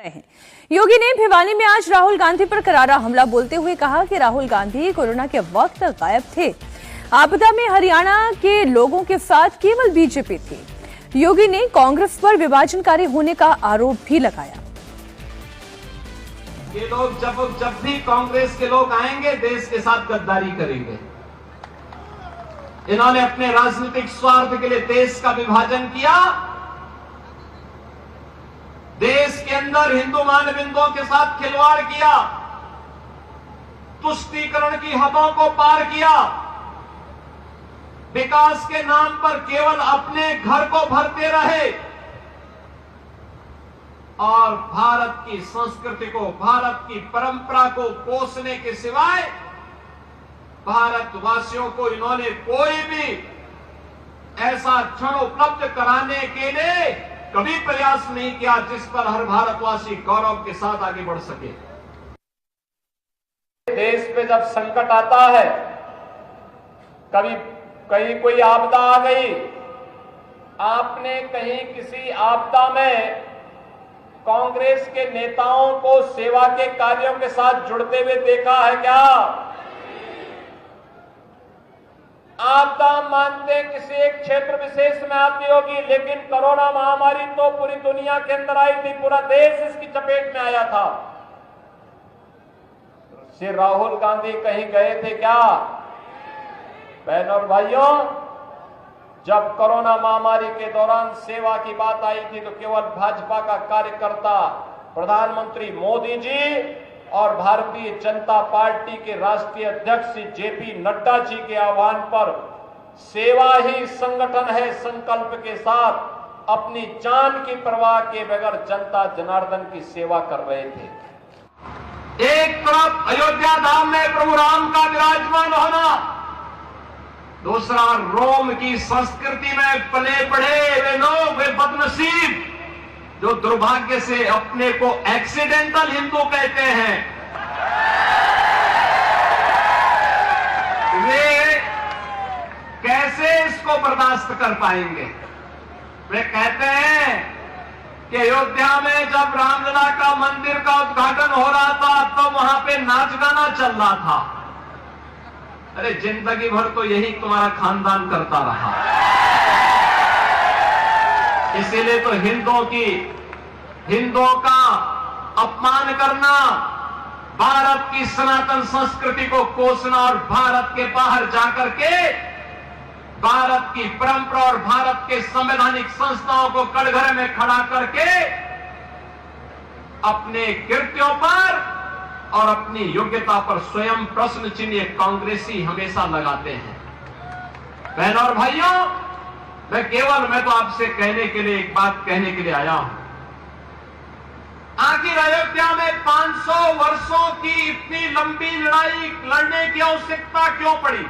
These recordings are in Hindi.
हैं। योगी ने भिवानी में आज राहुल गांधी पर करारा हमला बोलते हुए कहा कि राहुल गांधी कोरोना के वक्त गायब थे। आपदा में हरियाणा के लोगों के साथ केवल बीजेपी थी। योगी ने कांग्रेस पर विभाजनकारी होने का आरोप भी लगाया। ये लोग जब भी कांग्रेस के लोग आएंगे देश के साथ गद्दारी करेंगे। इन्होंने अपने राजनीतिक स्वार्थ के लिए देश का विभाजन किया। देश के अंदर हिंदू मानबिंदुओं के साथ खिलवाड़ किया, तुष्टीकरण की हदों को पार किया, विकास के नाम पर केवल अपने घर को भरते रहे और भारत की संस्कृति को, भारत की परंपरा को पोषने के सिवाय भारतवासियों को इन्होंने कोई भी ऐसा क्षण उपलब्ध कराने के लिए कभी प्रयास नहीं किया जिस पर हर भारतवासी गौरव के साथ आगे बढ़ सके। देश पे जब संकट आता है, कभी कहीं कोई आपदा आ गई, आपने कहीं किसी आपदा में कांग्रेस के नेताओं को सेवा के कार्यों के साथ जुड़ते हुए देखा है क्या? आपदा मानते किसी एक क्षेत्र विशेष में आती होगी, लेकिन कोरोना महामारी तो पूरी दुनिया के अंदर आई थी, पूरा देश इसकी चपेट में आया था। श्री राहुल गांधी कहीं गए थे क्या? बहनों और भाइयों, जब कोरोना महामारी के दौरान सेवा की बात आई थी तो केवल भाजपा का कार्यकर्ता प्रधानमंत्री मोदी जी और भारतीय जनता पार्टी के राष्ट्रीय अध्यक्ष जेपी नड्डा जी के आह्वान पर सेवा ही संगठन है संकल्प के साथ अपनी जान की परवाह के बगैर जनता जनार्दन की सेवा कर रहे थे। एक तरफ अयोध्या धाम में प्रभु राम का विराजमान होना, दूसरा रोम की संस्कृति में पले बढ़े वे लोग, वे बदनसीब जो दुर्भाग्य से अपने को एक्सीडेंटल हिंदू कहते हैं, वे कैसे इसको बर्दाश्त कर पाएंगे? वे कहते हैं कि अयोध्या में जब रामलला का मंदिर का उद्घाटन हो रहा था तो वहां पे नाच गाना चल रहा था। अरे जिंदगी भर तो यही तुम्हारा खानदान करता रहा, इसीलिए तो हिंदुओं का अपमान करना, भारत की सनातन संस्कृति को कोसना और भारत के बाहर जाकर के भारत की परंपरा और भारत के संवैधानिक संस्थाओं को कटघरे में खड़ा करके अपने कृत्यों पर और अपनी योग्यता पर स्वयं प्रश्न चिन्ह कांग्रेसी हमेशा लगाते हैं। बहनों और भाइयों, मैं तो आपसे कहने के लिए एक बात कहने के लिए आया हूं। आखिर अयोध्या में 500 वर्षों की इतनी लंबी लड़ाई लड़ने की आवश्यकता क्यों पड़ी?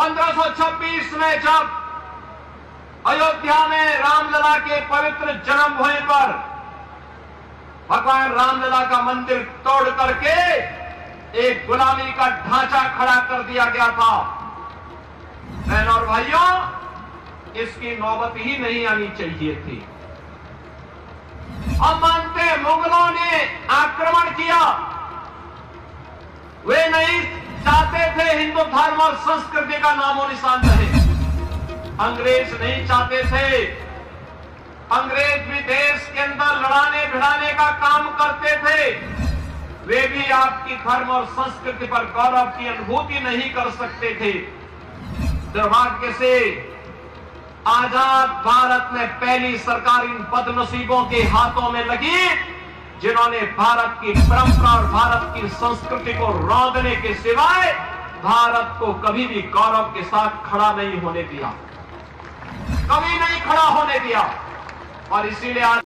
1526 में जब अयोध्या में रामलला के पवित्र जन्मभूमि पर भगवान रामलला का मंदिर तोड़ करके एक गुलामी का ढांचा खड़ा कर दिया गया था। बहनों और भाइयों, इसकी नौबत ही नहीं आनी चाहिए थी। हम मानते हैं मुगलों ने आक्रमण किया, वे नहीं चाहते थे हिंदू धर्म और संस्कृति का नामो निशान रहे। अंग्रेज नहीं चाहते थे, अंग्रेज भी देश के अंदर लड़ाने भिड़ाने का काम करते थे। वे भी आपकी धर्म और संस्कृति पर गौरव की अनुभूति नहीं कर सकते थे। दुर्भाग्य से आजाद भारत में पहली सरकार इन बदनसीबों के हाथों में लगी जिन्होंने भारत की परंपरा और भारत की संस्कृति को रौंदने के सिवाय भारत को कभी भी गौरव के साथ खड़ा नहीं होने दिया, कभी नहीं खड़ा होने दिया। और इसीलिए आज